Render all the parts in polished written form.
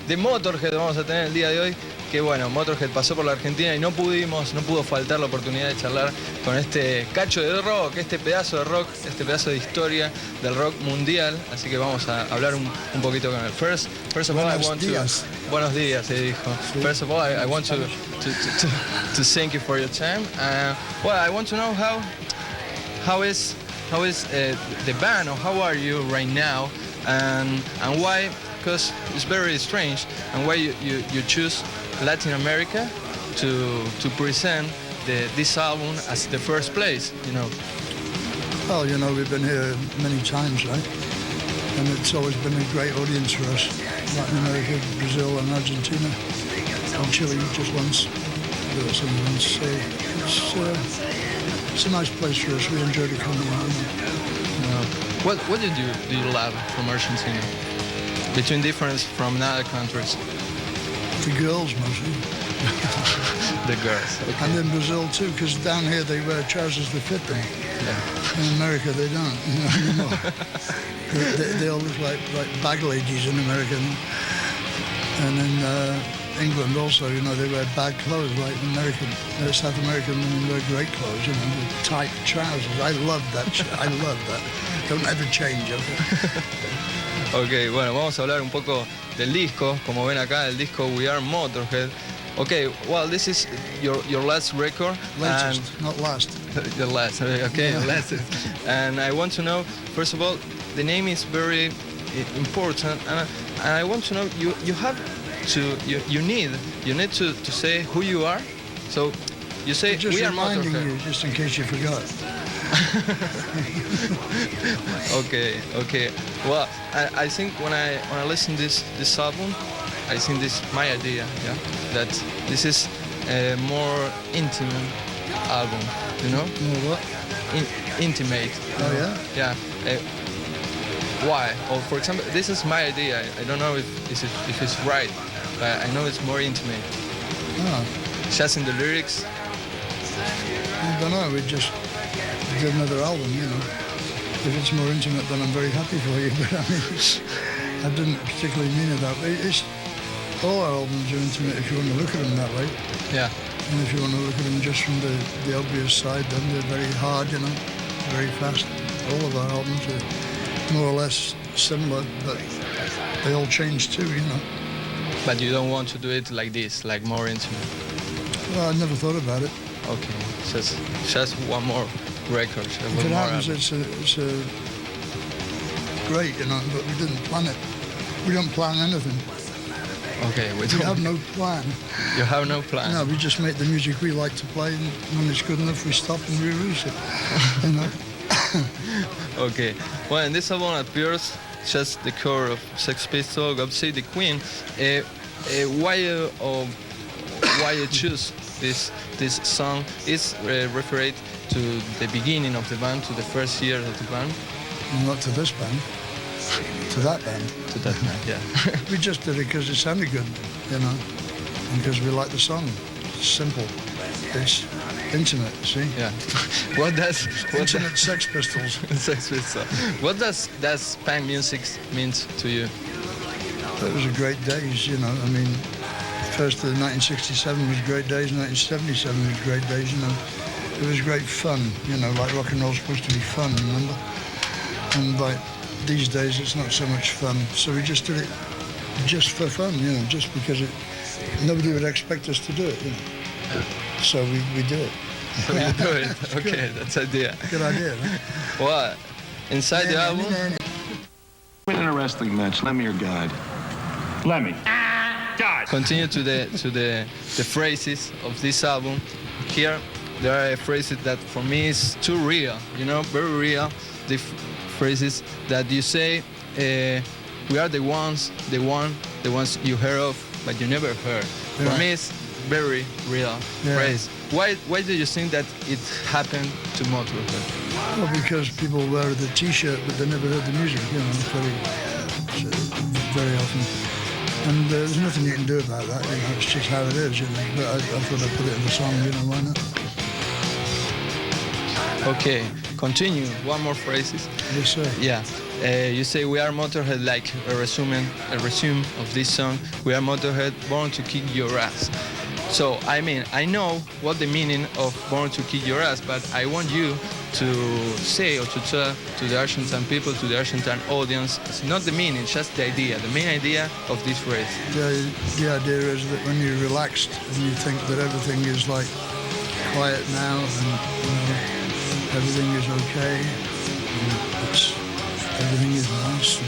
De Motorhead vamos a tener el día de hoy, que bueno, Motorhead pasó por la Argentina y no pudo faltar la oportunidad de charlar con este cacho de rock, este pedazo de rock, este pedazo de historia del rock mundial, así que vamos a hablar un poquito con él. First of all, buenos días, se dijo. Sí. First of all, I want to thank you for your time. Well, I want to know how is the band, or how are you right now, and why? Because it's very strange, and why you choose Latin America to present this album as the first place, you know? Well, you know, we've been here many times, right? And it's always been a great audience for us. Latin America, Brazil and Argentina, and Chile just once. It's a nice place for us. We enjoy the coming out. What do you love from Argentina? Between difference from other countries? The girls mostly. The girls. Okay. And in Brazil too, because down here they wear trousers that fit them. Yeah. In America they don't, you know, anymore. they all look like bag ladies in America. And in England also, you know, they wear bag clothes like American, South American women wear great clothes, you know, with tight trousers. I love that. I love that. Don't ever change, okay? Ok, bueno, vamos a hablar un poco del disco. Como ven acá, el disco We Are Motorhead. Okay, well, this is your last record. Latest, not last. Your last, okay, Yeah. last. And I want to know, first of all, the name is very important, and I want to know, you need to say who you are. So you say Just We Are reminding Motorhead. you, just in case you forgot. Okay. Well, I think when I listen this album, I think this is my idea, yeah, that this is a more intimate album, you know? You know what? Intimate. Oh yeah? Yeah. Why? Or for example, this is my idea. I don't know if it's right, but I know it's more intimate. Oh, Just in the lyrics. I don't know. We just did another album, you know. If it's more intimate, then I'm very happy for you. But I mean, I didn't particularly mean it that way. It's all our albums are intimate if you want to look at them that way. Yeah. And if you want to look at them just from the obvious side, then they're very hard, you know, very fast. All of our albums are more or less similar, but they all change too, you know. But you don't want to do it like this, like more intimate. Well, I never thought about it. Okay, just one more record. If it happens, it's great, you know, but we didn't plan it. We don't plan anything. Okay, we have no plan. You have no plan? No, we just make the music we like to play, and when it's good enough, we stop and re-release it, you know. Okay, well, in this album appears just the cover of Sex Pistols, God Save the Queen. Why you choose this song is referred to the beginning of the band, to the first year of the band. Not to this band, to that band. To that band, yeah. We just did it because it sounded good, you know, and because we like the song. It's simple. It's intimate, see? Yeah. Intimate Sex Pistols. Sex Pistols. What does punk music mean to you? It was a great days, you know. I mean, first of 1967 was great days, 1977 was great days, you know. It was great fun, you know, like rock and roll's supposed to be fun, remember? And like these days it's not so much fun, so we just did it just for fun, you know, just because nobody would expect us to do it, you know. Yeah. So we do it. So you do it. Okay, that's the idea. Good idea, huh? Well, inside the album. Win in a wrestling match, Lemmy or God? Lemmy. God. Continue to the phrases of this album. Here there are phrases that for me is too real, you know, very real. The phrases that you say, we are the ones you heard of, but you never heard. Yeah. For me, it's very real phrase. Why do you think that it happened to Motorhead? Well, because people wear the T-shirt, but they never heard the music, you know, very often. And there's nothing you can do about that, you know, it's just how it is, you know. But I thought I'd put it in the song, you know, why not? Okay, continue. One more phrases. Yes, sir. Yeah. You say we are Motorhead, like a resume of this song. We are Motorhead, born to kick your ass. So I mean, I know what the meaning of born to kick your ass, but I want you to say or to tell to the Argentine people, to the Argentine audience, it's not the meaning, just the idea, the main idea of this phrase. The idea is that when you're relaxed and you think that everything is like quiet now and everything is okay, and everything is nice and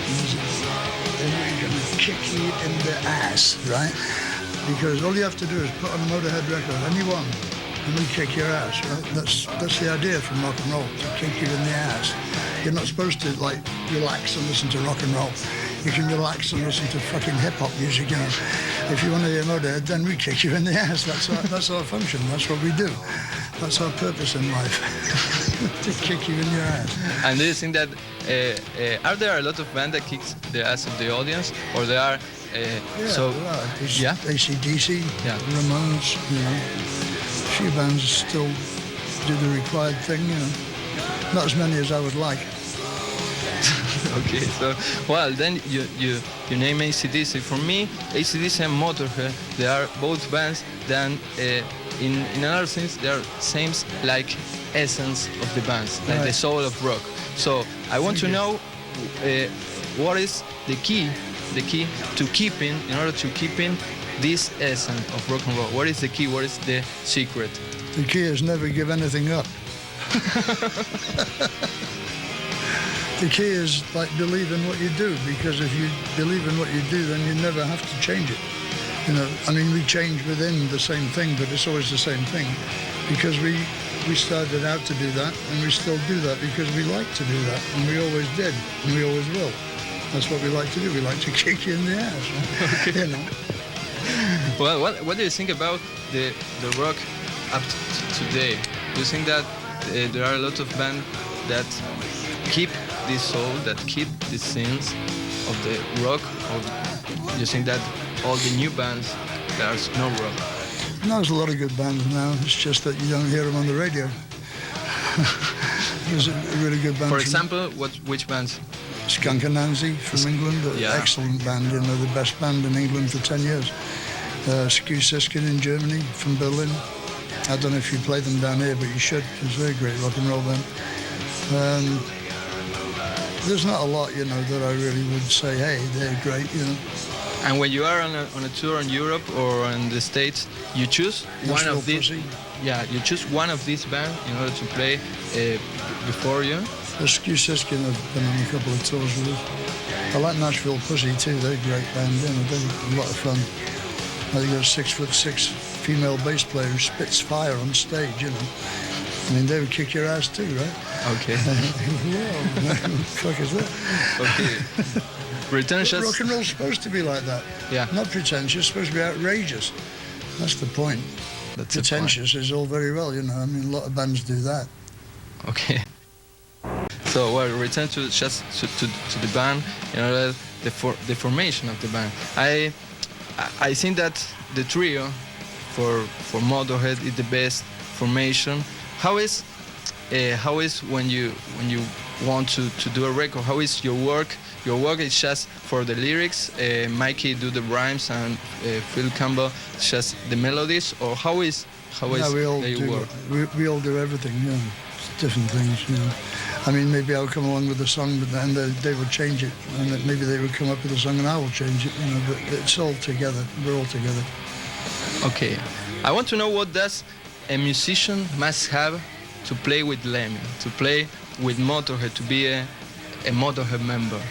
easy, then we're going to kick you in the ass, right? Because all you have to do is put on a Motorhead record, anyone, and we kick your ass, right? That's the idea from rock and roll, to kick you in the ass. You're not supposed to like relax and listen to rock and roll. You can relax and listen to fucking hip-hop music, you know. If you want to hear Motorhead, then we kick you in the ass. That's our function, that's what we do. That's our purpose in life, to kick you in your ass. And do you think that, are there a lot of bands that kicks the ass of the audience, or there are, so, there are. There's yeah? AC/DC, Yeah. Ramones, you know. A few bands still do the required thing, you know. Not as many as I would like. Okay, so, well, then you name AC/DC. For me, AC/DC and Motorhead, they are both bands that, in another sense, they are same like essence of the bands, like the soul of rock. So I want to know what is the key to keeping, in order to keeping this essence of rock and roll. What is the key? What is the secret? The key is never give anything up. The key is like believe in what you do, because if you believe in what you do, then you never have to change it. You know, I mean, we change within the same thing, but it's always the same thing, because we started out to do that, and we still do that because we like to do that, and we always did, and we always will. That's what we like to do. We like to kick you in the ass. Okay. You know. Well, what do you think about the rock up to today? Do you think that there are a lot of bands that keep this soul, that keep the scenes of the rock, or do you think that all the new bands, there's no rock? No, there's a lot of good bands now. It's just that you don't hear them on the radio. There's a really good band. For example, which bands? Skunk Anansi from England, an excellent band, you know, the best band in England for 10 years. Skew Siskin in Germany, from Berlin. I don't know if you play them down here, but you should, because they're a great rock and roll band. There's not a lot, you know, that I really would say, hey, they're great, you know. And when you are on a tour in Europe or in the States, you choose one of these. Pussy. Yeah, you choose one of these bands in order to play before you. Skew Siskin have been on a couple of tours with us. I like Nashville Pussy too. They're a great band. You know, they're a lot of fun. They got a 6'6" female bass player who spits fire on stage. You know, I mean, they would kick your ass too, right? Okay. Whoa, what the fuck is that? Okay. Pretentious. Rock and roll's supposed to be like that. Yeah. Not pretentious. It's supposed to be outrageous. That's the point. That's Pretentious is all very well, you know. I mean, a lot of bands do that. Okay. So, well, return to just to the band, you know, the formation of the band. I think that the trio for Motorhead is the best formation. How is when you want to do a record? How is your work? Your work is just for the lyrics. Mikey do the rhymes, and Phil Campbell just the melodies. Or how is we all they do. work? We all do everything. Yeah, it's different things. You know. I mean, maybe I'll come along with a song, but then they would change it, and maybe they would come up with a song, and I will change it. You know, but it's all together. We're all together. Okay, I want to know what does a musician must have to play with Lemmy, to play with Motorhead, to be a Motorhead member.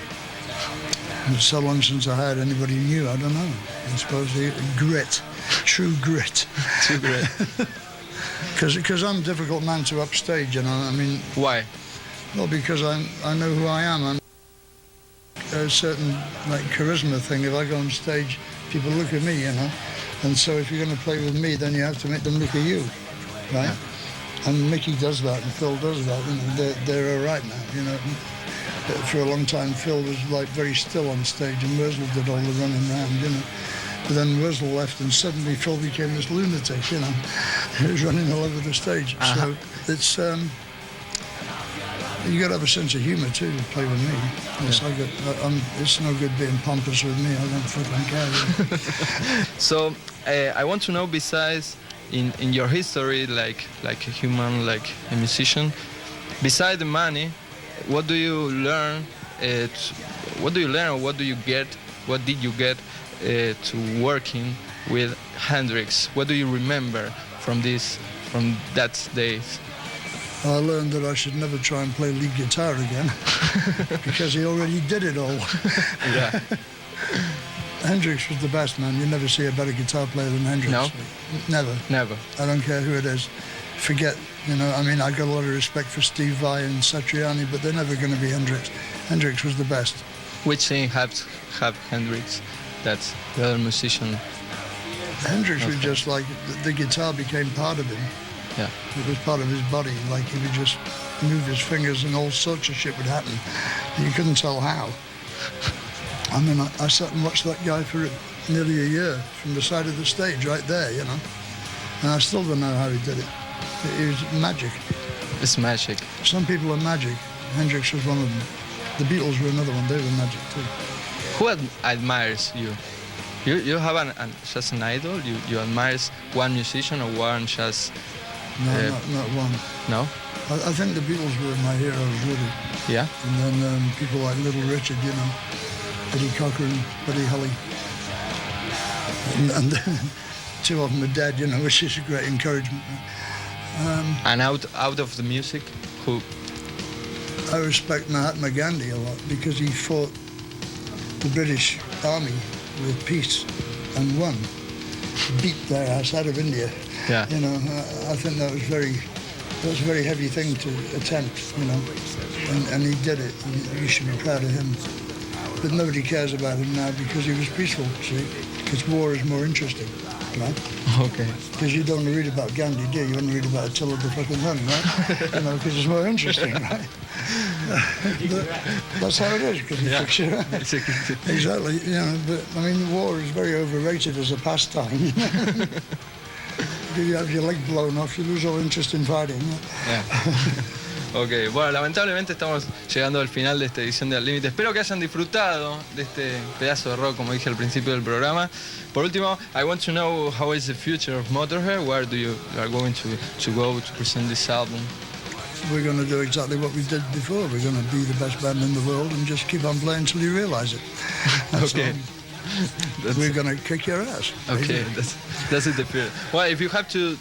It's so long since I had anybody new. I don't know. I suppose grit, true grit. True grit. Because I'm a difficult man to upstage, you know. I mean. Why? Well, because I know who I am. I'm a certain like charisma thing. If I go on stage, people look at me, you know. And so if you're going to play with me, then you have to make them look at you, right? Yeah. And Mickey does that, and Phil does that. You know, they're all right now, you know. For a long time, Phil was like very still on stage, and Wurzel did all the running around, you know. But then Wurzel left, and suddenly Phil became this lunatic, you know. He was running all over the stage. So it's, You got to have a sense of humour too to play with me. It's, it's no good being pompous with me. I don't fucking care. So I want to know, besides in your history, like a human, like a musician, beside the money, what do you learn? What do you learn, or what do you get? What did you get to working with Hendrix? What do you remember from that days? I learned that I should never try and play lead guitar again because he already did it all. Yeah. Hendrix was the best, man. You never see a better guitar player than Hendrix. No? Never. Never. I don't care who it is. Forget, I mean, I got a lot of respect for Steve Vai and Satriani, but they're never going to be Hendrix. Hendrix was the best. Which thing have Hendrix? That's the other musician. Hendrix was just like, the guitar became part of him. Yeah. It was part of his body. Like, he would just move his fingers and all sorts of shit would happen. And you couldn't tell how. I mean, I sat and watched that guy for nearly a year from the side of the stage right there, And I still don't know how he did it. It was magic. It's magic. Some people are magic. Hendrix was one of them. The Beatles were another one. They were magic too. Who admires you? You have just an idol? You admire one musician or one just... No, not one. No? I think the Beatles were my heroes, really. Yeah? And then people like Little Richard, Eddie Cochran, Buddy Holly. And then two of them are dead, which is a great encouragement. And out of the music, who? I respect Mahatma Gandhi a lot because he fought the British Army with peace and won. Beat their ass out of India. Yeah. I think that was a very heavy thing to attempt, and he did it. You should be proud of him. But nobody cares about him now because he was peaceful, see? Because war is more interesting, right? Okay. Because you don't read about Gandhi, do you? You only read about Attila the fucking Hun, right? Because it's more interesting, right? That's how it is, because he fix you up. Exactly, but I mean, war is very overrated as a pastime, If you have your leg blown off, you lose all interest in fighting. Yeah. Ok, bueno, lamentablemente estamos llegando al final de esta edición de Al Límite. Espero que hayan disfrutado de este pedazo de rock, como dije al principio del programa. Por último, I want to know how is the future of Motorhead? Where you are going to go to present this album? We're going to do exactly what we did before. We're going to be the best band in the world and just keep on playing until you realize it. Okay. We're going to kick your ass. Okay, that's it. Well, if you have to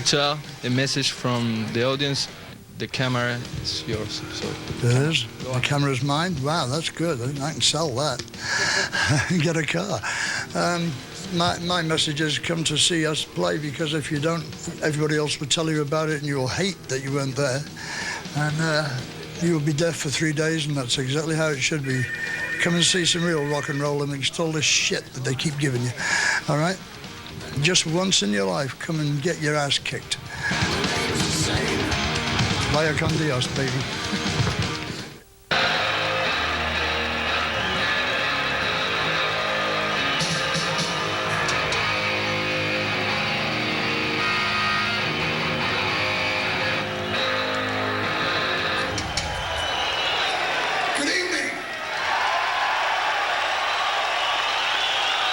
tell a message from the audience, the camera is yours. So it is. The camera's mine. Wow, that's good. I can sell that. Get a car. My message is come to see us play, because if you don't, everybody else will tell you about it and you'll hate that you weren't there. And you will be deaf for 3 days, and that's exactly how it should be. Come and see some real rock and roll amidst all this shit that they keep giving you. All right? Just once in your life, come and get your ass kicked. Vaya con Dios, baby. Good evening.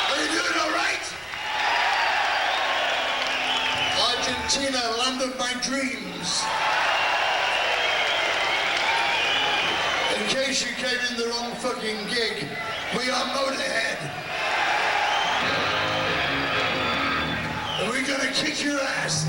Are you doing all right? Argentina, land of my dreams. In case you came in the wrong fucking gig, we are Motorhead. And we're gonna kick your ass.